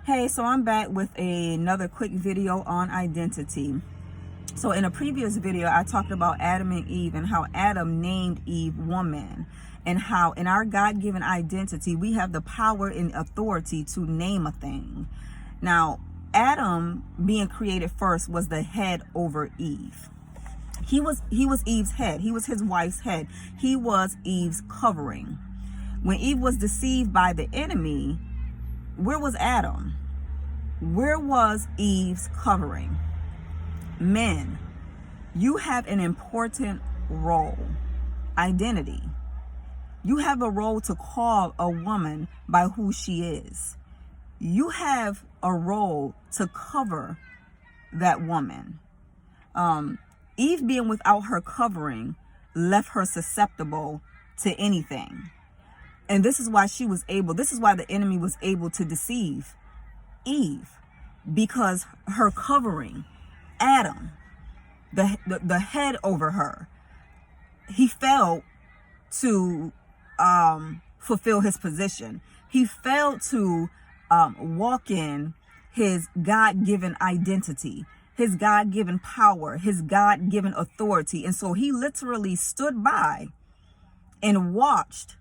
Hey, so I'm back with another quick video on identity. So in a previous video, I talked about Adam and Eve and how Adam named Eve woman, and how in our God-given identity, we have the power and authority to name a thing. Now, Adam being created first was the head over Eve. He was Eve's head. He was his wife's head. He was Eve's covering. When Eve was deceived by the enemy, where was Adam? Where was Eve's covering? Men, you have an important role. Identity. You have a role to call a woman by who she is. You have a role to cover that woman. Eve being without her covering left her susceptible to anything. And this is why this is why the enemy was able to deceive Eve, because her covering, Adam, the head over her, he failed to fulfill his position. He failed to walk in his God-given identity, his God-given power, his God-given authority. And so he literally stood by and watched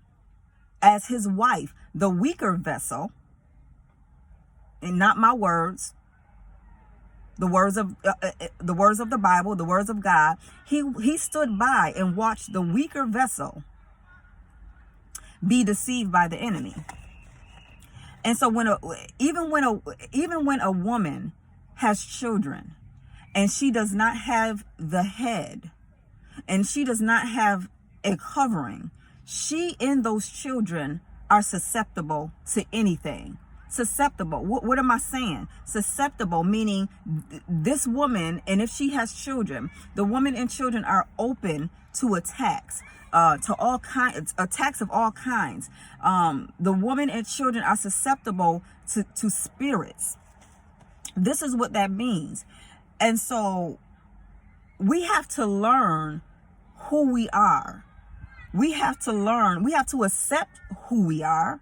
as his wife, the weaker vessel, and not my words, the words of the Bible, the words of God, he stood by and watched the weaker vessel be deceived by the enemy. And so even when a woman has children and she does not have the head and she does not have a covering, she and those children are susceptible to anything. Susceptible. What am I saying? Susceptible, meaning this woman, and if she has children, the woman and children are open to attacks, attacks of all kinds. The woman and children are susceptible to spirits. This is what that means. And so we have to learn who we are. We have to accept who we are,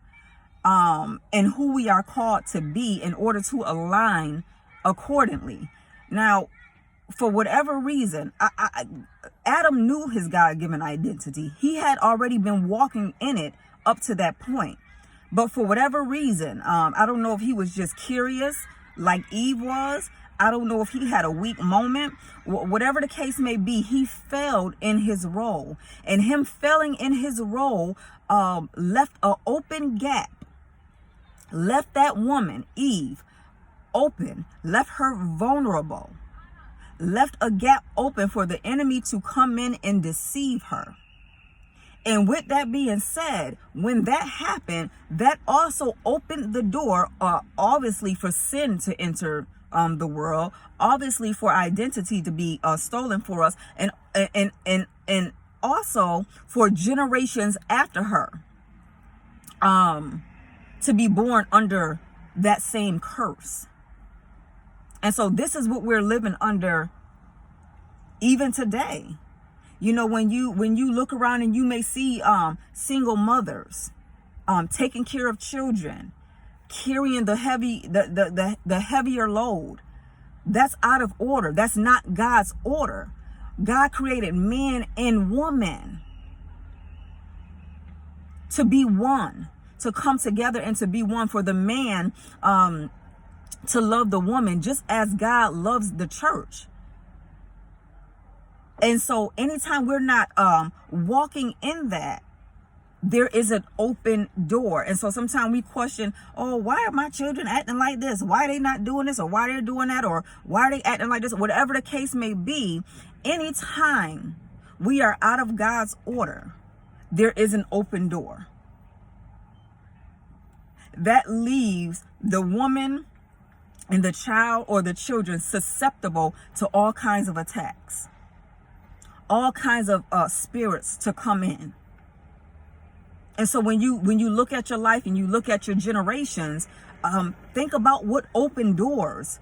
and who we are called to be in order to align accordingly. Now, for whatever reason, Adam knew his God-given identity. He had already been walking in it up to that point. But for whatever reason, I don't know if he was just curious like Eve was. I don't know if he had a weak moment. Whatever the case may be, he failed in his role. And him failing in his role left an open gap. Left that woman, Eve, open. Left her vulnerable. Left a gap open for the enemy to come in and deceive her. And with that being said, when that happened, that also opened the door, obviously, for sin to enter the world, obviously for identity to be stolen for us, and also for generations after her to be born under that same curse. And so this is what we're living under even today. You know, when you look around and you may see single mothers taking care of children, carrying the heavier load. That's out of order. That's not God's order. God created man and woman to be one, to come together and to be one, for the man to love the woman just as God loves the church. And so anytime we're not walking in that, there is an open door. And so sometimes we question, oh, why are my children acting like this? Why are they not doing this? Or why they're doing that? Or why are they acting like this? Whatever the case may be, anytime we are out of God's order, there is an open door. That leaves the woman and the child or the children susceptible to all kinds of attacks, all kinds of spirits to come in. And so when you look at your life and you look at your generations, think about what open doors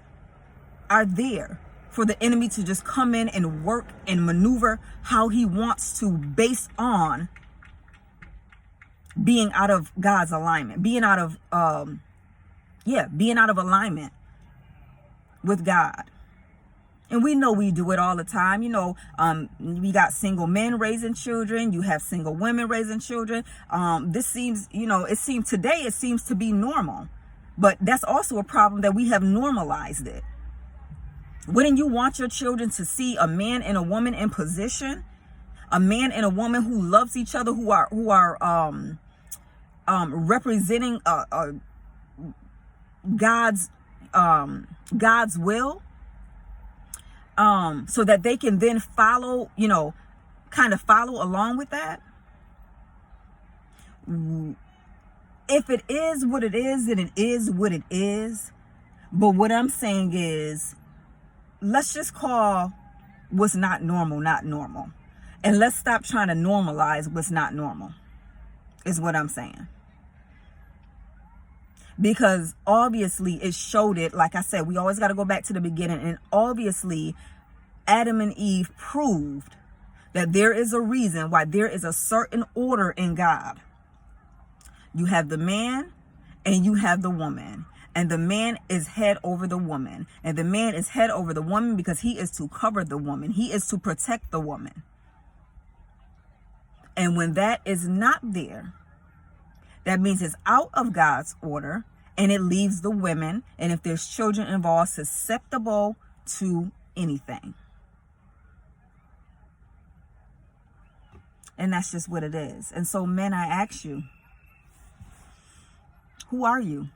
are there for the enemy to just come in and work and maneuver how he wants to, based on being out of God's alignment, being out of Yeah, being out of alignment with God. And we know we do it all the time. We got single men raising children. You have single women raising children. This seems, it seems to be normal. But that's also a problem, that we have normalized it. Wouldn't you want your children to see a man and a woman in position? A man and a woman who loves each other, who are representing God's will, so that they can then follow, kind of follow along with that. If it is what it is, then it is what it is. But what I'm saying is, let's just call what's not normal not normal. And let's stop trying to normalize what's not normal, is what I'm saying. Because obviously it showed it. Like I said, we always got to go back to the beginning. And obviously Adam and Eve proved that there is a reason why there is a certain order in God. You have the man and you have the woman. And the man is head over the woman. And the man is head over the woman because he is to cover the woman. He is to protect the woman. And when that is not there, that means it's out of God's order, and it leaves the women, and if there's children involved, susceptible to anything. And that's just what it is. And so, men, I ask you, who are you?